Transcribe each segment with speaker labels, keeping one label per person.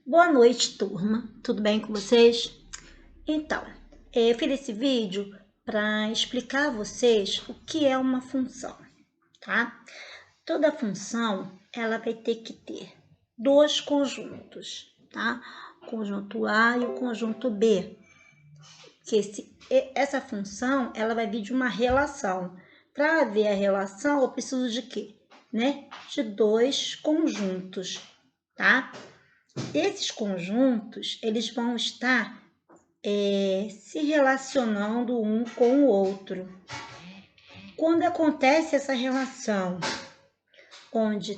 Speaker 1: Boa noite, turma. Tudo bem com vocês? Então, eu fiz esse vídeo para explicar a vocês o que é uma função, tá? Toda função, ela vai ter que ter dois conjuntos, tá? O conjunto A e o conjunto B. Essa função, ela vai vir de uma relação. Para ver a relação, eu preciso de quê? De dois conjuntos, tá? Esses conjuntos, eles vão estar se relacionando um com o outro. Quando acontece essa relação, onde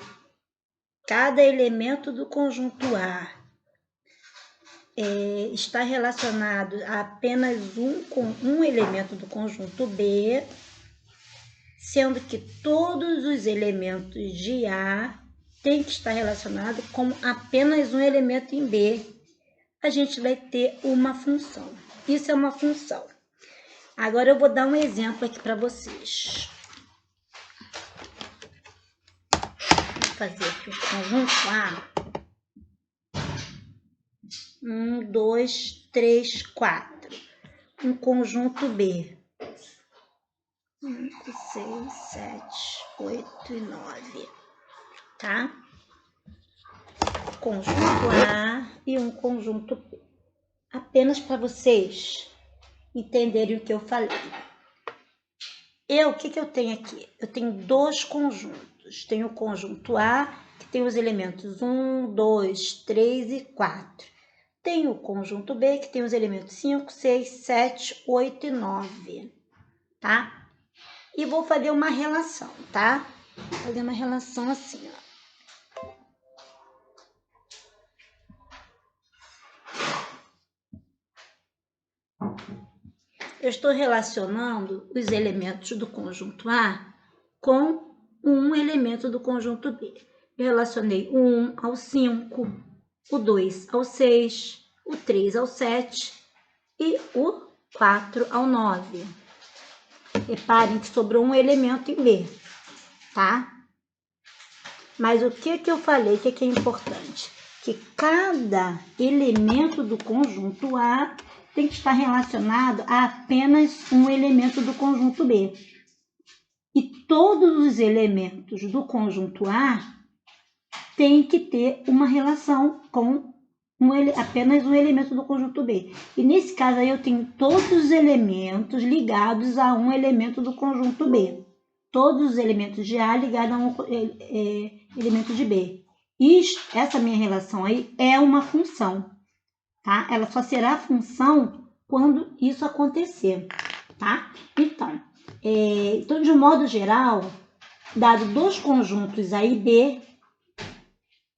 Speaker 1: cada elemento do conjunto A está relacionado a apenas com um elemento do conjunto B, sendo que todos os elementos de A têm que estar relacionados com apenas um elemento em B, a gente vai ter uma função. Isso é uma função. Agora eu vou dar um exemplo aqui para vocês. Vou fazer aqui o conjunto A. 1, 2, 3, 4. Um conjunto B. 5, 6, 7, 8 e 9. Tá? Conjunto A e um conjunto B. Apenas para vocês entenderem o que eu falei. O que eu tenho aqui? Eu tenho dois conjuntos. Tenho o conjunto A, que tem os elementos 1, 2, 3 e 4. Tenho o conjunto B, que tem os elementos 5, 6, 7, 8 e 9. Tá? E vou fazer uma relação, tá? Vou fazer uma relação assim, ó. Eu estou relacionando os elementos do conjunto A com um elemento do conjunto B. Eu relacionei o 1 ao 5, o 2 ao 6, o 3 ao 7 e o 4 ao 9. Reparem que sobrou um elemento em B, tá? Mas o que eu falei que é importante? Que cada elemento do conjunto A tem que estar relacionado a apenas um elemento do conjunto B. E todos os elementos do conjunto A têm que ter uma relação com apenas um elemento do conjunto B. E nesse caso aí eu tenho todos os elementos ligados a um elemento do conjunto B. Todos os elementos de A ligados a um elemento de B. Essa minha relação aí é uma função, tá? Ela só será função quando isso acontecer, tá? Então, de um modo geral, dado dois conjuntos A e B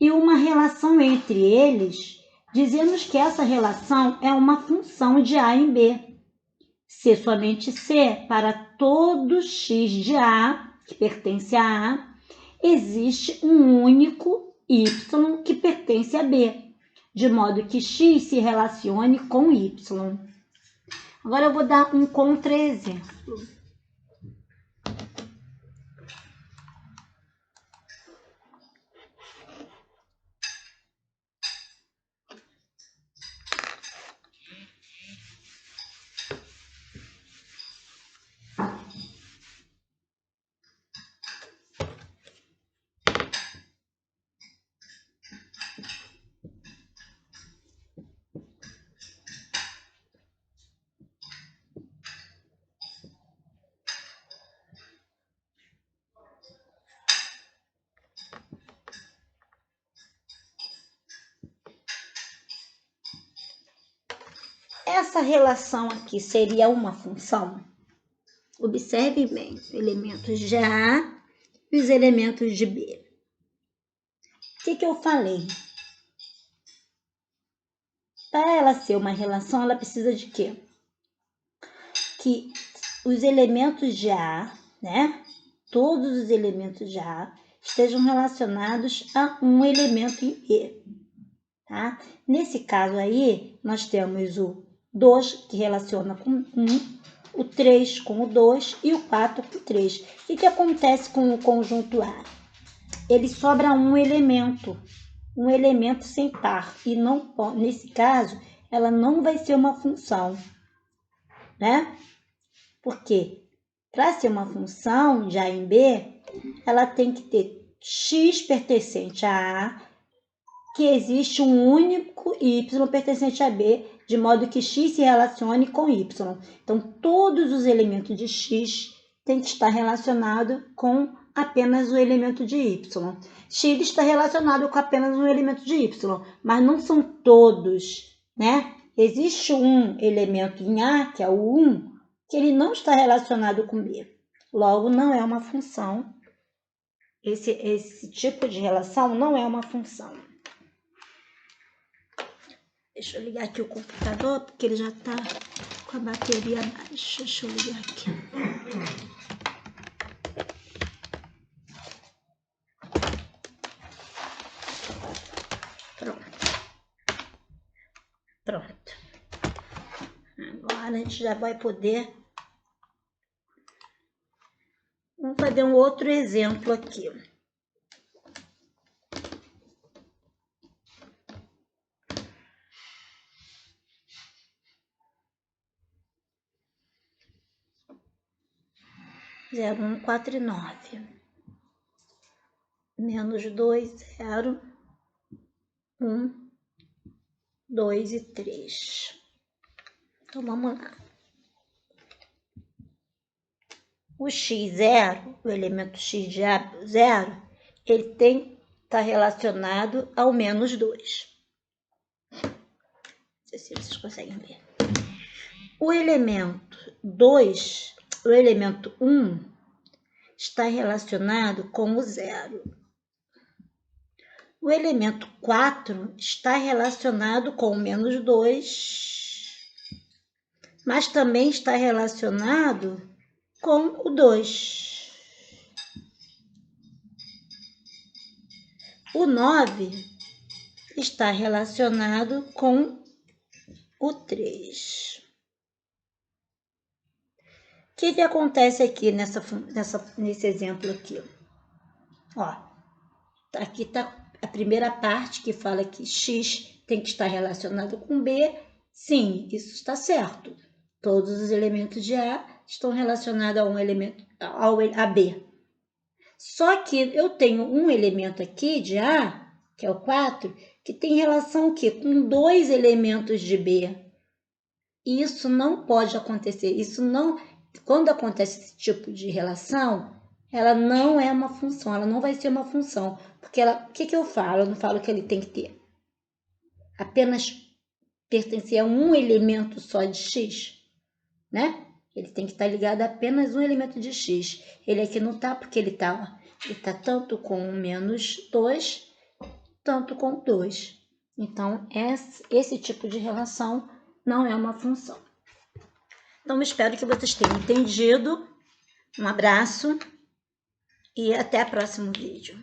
Speaker 1: e uma relação entre eles, dizemos que essa relação é uma função de A em B. Se somente C para todo x de A, que pertence a A, existe um único y que pertence a B, de modo que x se relacione com y. Agora eu vou dar um contra-exemplo. Essa relação aqui seria uma função? Observe bem, elementos de A e os elementos de B. O que eu falei? Para ela ser uma relação, ela precisa de quê? Que os elementos de A, todos os elementos de A, estejam relacionados a um elemento em B. Tá? Nesse caso aí, nós temos o 2, que relaciona com 1, o 3 com o 2 e o 4 com o 3. O que acontece com o conjunto A? Ele sobra um elemento. um elemento sem par. E não, nesse caso, ela não vai ser uma função, né? Porque para ser uma função de A em B, ela tem que ter x pertencente a A, que existe um único y pertencente a B, de modo que x se relacione com y. Então, todos os elementos de x têm que estar relacionados com apenas o elemento de y. X está relacionado com apenas um elemento de y, mas não são todos, né? Existe um elemento em A, que é o 1, que ele não está relacionado com B. Logo, não é uma função. Esse tipo de relação não é uma função. Deixa eu ligar aqui o computador, porque ele já está com a bateria baixa. Deixa eu ligar aqui. Pronto. Agora a gente já vai poder... Vamos fazer um outro exemplo aqui. Zero, 1, 4 e 9. Menos 2, 0, 1, 2 e 3. Então, vamos lá. O x0, o elemento x de A0, ele está relacionado ao menos 2. Não sei se vocês conseguem ver. O elemento 2, o elemento 1, está relacionado com o 0. O elemento 4 está relacionado com o menos 2, mas também está relacionado com o 2. O 9 está relacionado com o 3. O que acontece aqui nesse exemplo aqui? Ó, aqui está a primeira parte que fala que x tem que estar relacionado com B. Sim, isso está certo. Todos os elementos de A estão relacionados a um elemento a B. Só que eu tenho um elemento aqui de A, que é o 4, que tem relação o quê? Com 2 elementos de B. E isso não pode acontecer. Isso não, quando acontece esse tipo de relação, ela não é uma função, ela não vai ser uma função. Porque ela, o que eu falo? Eu não falo que ele tem que ter apenas pertencer a um elemento só de x, né? Ele tem que estar ligado a apenas um elemento de x. Ele aqui não está, porque ele está tanto com menos 2, tanto com 2. Então, esse tipo de relação não é uma função. Então, espero que vocês tenham entendido. Um abraço e até o próximo vídeo.